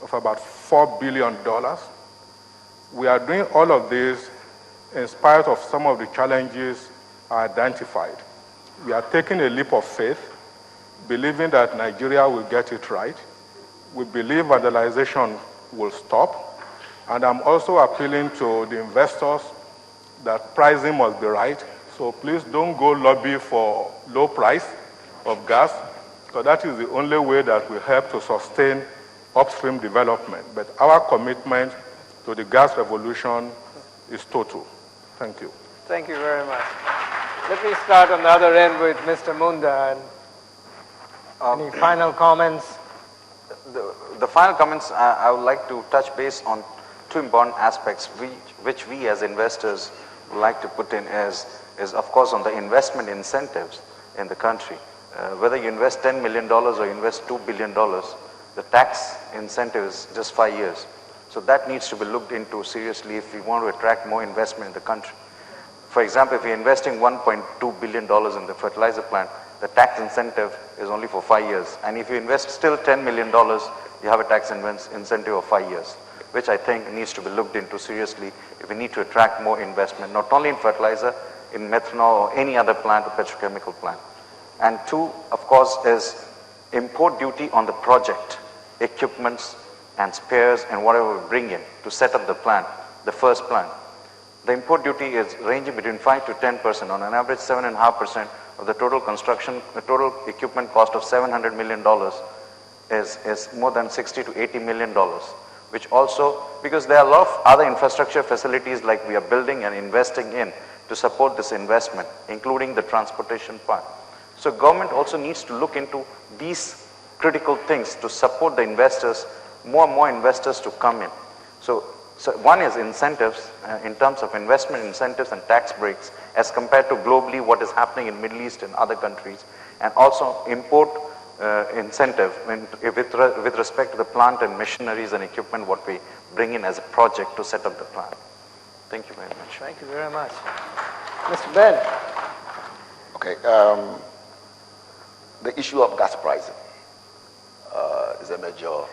of about $4 billion. We are doing all of this in spite of some of the challenges identified. We are taking a leap of faith, believing that Nigeria will get it right. We believe vandalization will stop. And I'm also appealing to the investors that pricing must be right. So please don't go lobby for low price of gas, because that is the only way that will help to sustain upstream development. But our commitment to the gas revolution is total. Thank you. Thank you very much. Let me start on the other end with Mr. Munda. Any final comments? The final comments, I would like to touch base on two important aspects which we as investors would like to put in is of course on the investment incentives in the country. Whether you invest $10 million or you invest $2 billion, the tax incentive is just 5 years. So that needs to be looked into seriously if we want to attract more investment in the country. For example, if you're investing $1.2 billion in the fertilizer plant, the tax incentive is only for 5 years. And if you invest still $10 million, you have a tax incentive of 5 years, which I think needs to be looked into seriously if we need to attract more investment, not only in fertilizer, in methanol or any other plant or petrochemical plant. And two, of course, is import duty on the project, equipments and spares and whatever we bring in to set up the plant, the first plant. The import duty is ranging between 5 to 10%, on an average 7.5% of the total construction, the total equipment cost of $700 million is more than $60 to $80 million, which also, because there are a lot of other infrastructure facilities like we are building and investing in to support this investment, including the transportation part. So government also needs to look into these critical things to support the investors, more and more investors to come in. So one is incentives in terms of investment incentives and tax breaks as compared to globally what is happening in Middle East and other countries, and also import incentive with respect to the plant and machineries and equipment what we bring in as a project to set up the plant. Thank you very much. Thank you very much. Mr. Ben. Okay, the issue of gas pricing is a major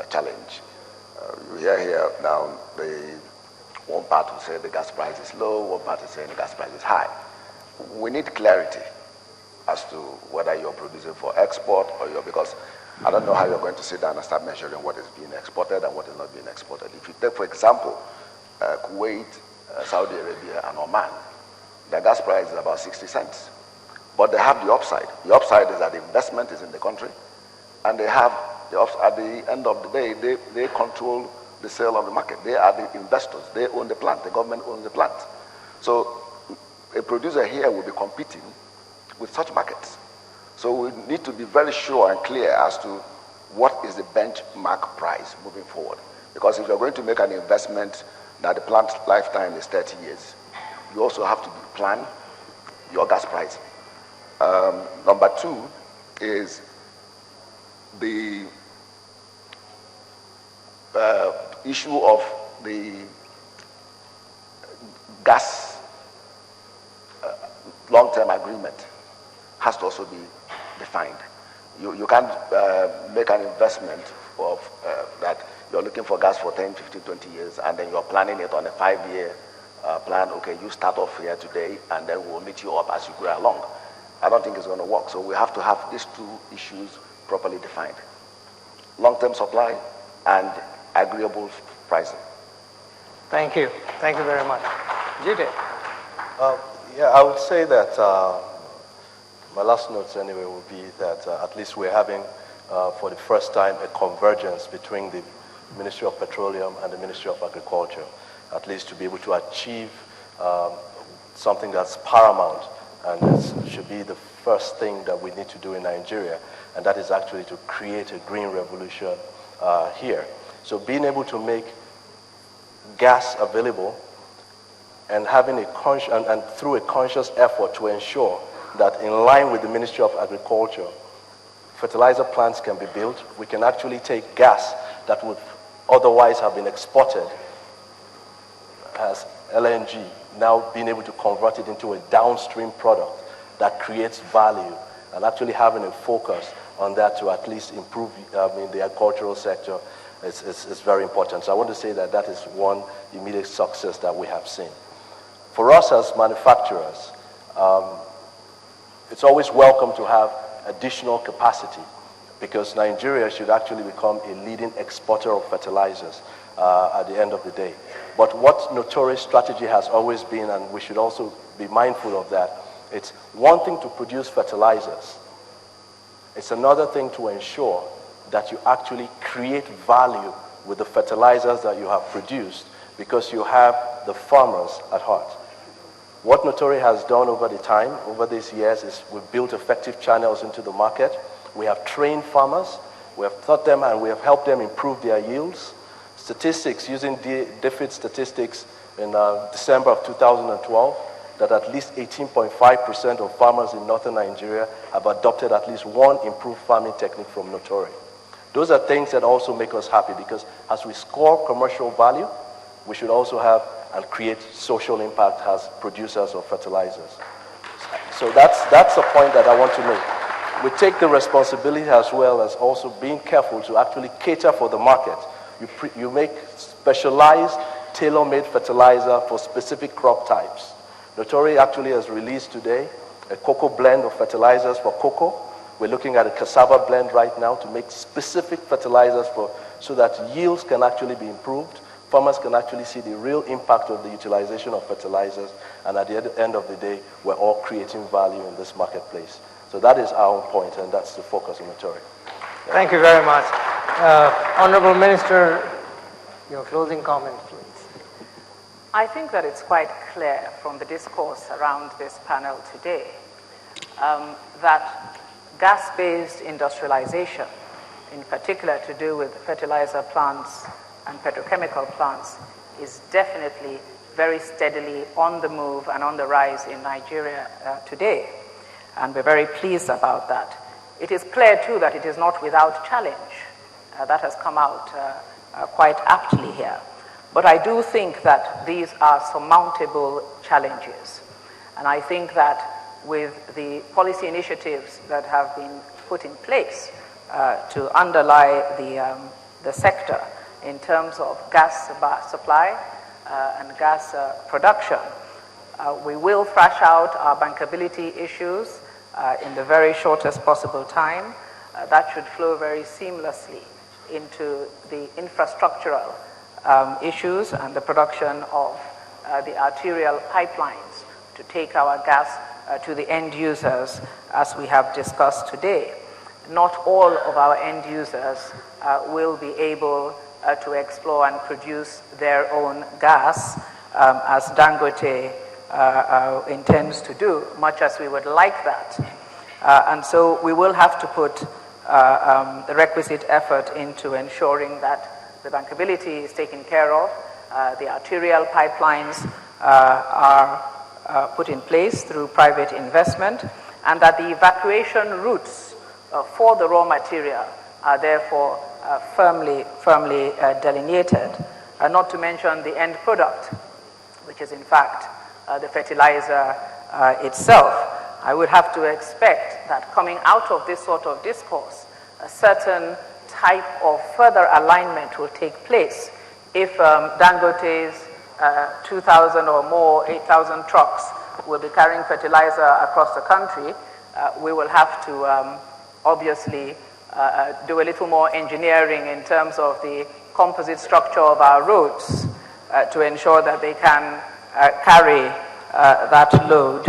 challenge. You hear here now, one part will say the gas price is low, one part is saying the gas price is high. We need clarity as to whether you're producing for export or because I don't know how you're going to sit down and start measuring what is being exported and what is not being exported. If you take, for example, Kuwait, Saudi Arabia, and Oman, the gas price is about 60 cents. But they have the upside. The upside is that the investment is in the country, and they have at the end of the day, they control the sale of the market. They are the investors. They own the plant. The government owns the plant. So a producer here will be competing with such markets. So we need to be very sure and clear as to what is the benchmark price moving forward. Because if you're going to make an investment that the plant's lifetime is 30 years, you also have to plan your gas price. Number two is the issue of the gas long-term agreement has to also be defined. You can't make an investment of that you're looking for gas for 10, 15, 20 years, and then you're planning it on a 5-year plan. Okay, you start off here today, and then we'll meet you up as you go along. I don't think it's going to work. So we have to have these two issues properly defined. Long-term supply and agreeable pricing. Thank you. Thank you very much. Jide. Yeah, I would say that my last notes anyway would be that at least we're having, for the first time, a convergence between the Ministry of Petroleum and the Ministry of Agriculture, at least to be able to achieve something that's paramount, and this should be the first thing that we need to do in Nigeria, and that is actually to create a green revolution here. So being able to make gas available and having and through a conscious effort to ensure that in line with the Ministry of Agriculture, fertilizer plants can be built. We can actually take gas that would otherwise have been exported as LNG, now being able to convert it into a downstream product that creates value, and actually having a focus on that to at least improve the agricultural sector is very important. So I want to say that that is one immediate success that we have seen. For us as manufacturers, it's always welcome to have additional capacity because Nigeria should actually become a leading exporter of fertilizers at the end of the day. But what Notori's strategy has always been, and we should also be mindful of that, it's one thing to produce fertilizers. It's another thing to ensure that you actually create value with the fertilizers that you have produced because you have the farmers at heart. What Notori has done over the time, over these years, is we've built effective channels into the market. We have trained farmers, we have taught them and we have helped them improve their yields. Statistics, using DFID statistics in December of 2012, that at least 18.5% of farmers in northern Nigeria have adopted at least one improved farming technique from Notori. Those are things that also make us happy because as we score commercial value, we should also have and create social impact as producers of fertilizers. So that's a point that I want to make. We take the responsibility as well as also being careful to actually cater for the market. You make specialized, tailor-made fertilizer for specific crop types. Notori actually has released today a cocoa blend of fertilizers for cocoa. We're looking at a cassava blend right now to make specific fertilizers so that yields can actually be improved. Farmers can actually see the real impact of the utilization of fertilizers, and at the end of the day, we're all creating value in this marketplace. So that is our point, and that's the focus of Notori. Thank you very much. Honorable Minister, your closing comment, please. I think that it's quite clear from the discourse around this panel today that gas-based industrialization, in particular to do with fertilizer plants and petrochemical plants, is definitely very steadily on the move and on the rise in Nigeria today. And we're very pleased about that. It is clear, too, that it is not without challenge. That has come out quite aptly here. But I do think that these are surmountable challenges. And I think that with the policy initiatives that have been put in place to underlie the sector in terms of gas supply and gas production, we will thrash out our bankability issues in the very shortest possible time. That should flow very seamlessly into the infrastructural issues and the production of the arterial pipelines to take our gas to the end users, as we have discussed today. Not all of our end users will be able to explore and produce their own gas, as Dangote intends to do, much as we would like that. And so we will have to put the requisite effort into ensuring that the bankability is taken care of, the arterial pipelines are put in place through private investment, and that the evacuation routes for the raw material are therefore firmly delineated, not to mention the end product, which is in fact the fertilizer itself. I would have to expect that coming out of this sort of discourse, a certain type of further alignment will take place. If Dangote's 2,000 or more, 8,000 trucks will be carrying fertilizer across the country, we will have to obviously do a little more engineering in terms of the composite structure of our roads to ensure that they can carry that load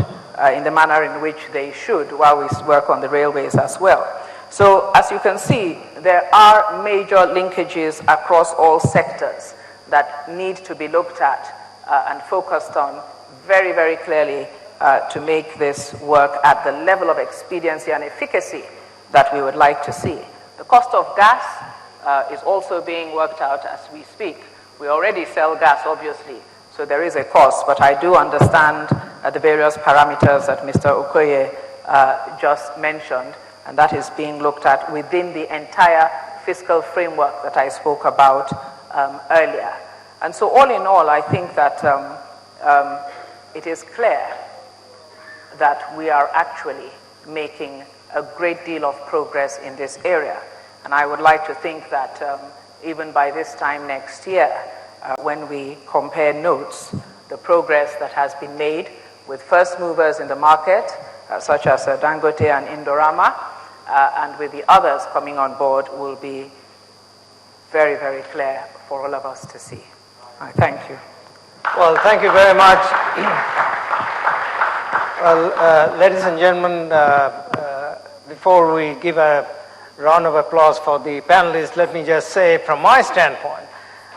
in the manner in which they should, while we work on the railways as well. So as you can see, there are major linkages across all sectors that need to be looked at and focused on very, very clearly to make this work at the level of expediency and efficacy that we would like to see. The cost of gas is also being worked out as we speak. We already sell gas, obviously, so there is a cost, but I do understand the various parameters that Mr. Okoye just mentioned, and that is being looked at within the entire fiscal framework that I spoke about earlier. And so all in all, I think that it is clear that we are actually making a great deal of progress in this area. And I would like to think that even by this time next year, when we compare notes, the progress that has been made with first movers in the market, such as Dangote and Indorama, and with the others coming on board, will be very, very clear for all of us to see. Thank you. Well, thank you very much. Well, ladies and gentlemen, before we give a round of applause for the panelists, let me just say from my standpoint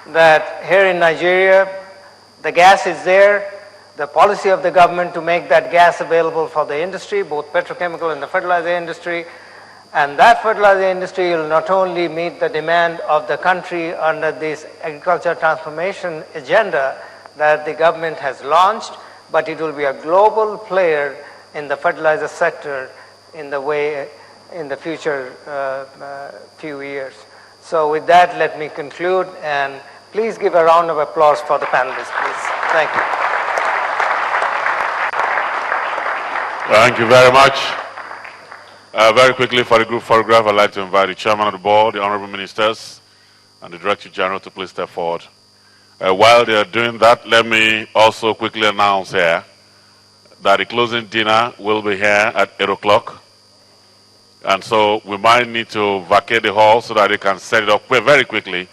that here in Nigeria, the gas is there. The policy of the government to make that gas available for the industry, both petrochemical and the fertilizer industry, and that fertilizer industry will not only meet the demand of the country under this agriculture transformation agenda that the government has launched, but it will be a global player in the fertilizer sector in the future few years. So with that, let me conclude, and please give a round of applause for the panelists, please. Thank you. Thank you very much. Very quickly for the group photograph, I'd like to invite the chairman of the board, the honorable ministers, and the director general to please step forward. While they are doing that, let me also quickly announce here that the closing dinner will be here at 8 o'clock. And so we might need to vacate the hall so that they can set it up very quickly.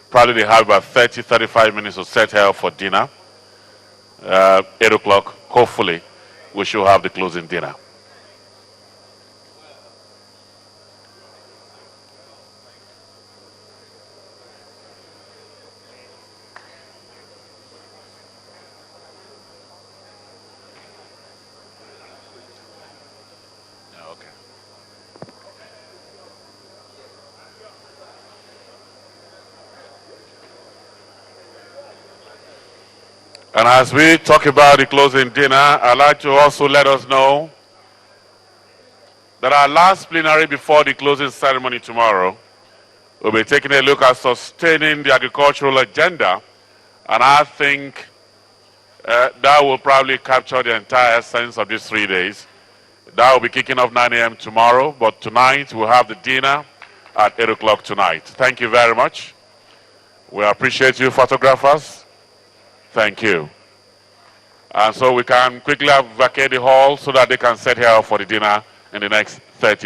Probably they have about 30-35 minutes to set here for dinner. 8 o'clock, hopefully, we should have the closing dinner. And as we talk about the closing dinner, I'd like to also let us know that our last plenary before the closing ceremony tomorrow will be taking a look at sustaining the agricultural agenda. And I think that will probably capture the entire essence of these 3 days. That will be kicking off 9 a.m. tomorrow, but tonight we'll have the dinner at 8 o'clock tonight. Thank you very much. We appreciate you, photographers. Thank you. And so we can quickly vacate the hall so that they can set here for the dinner in the next 30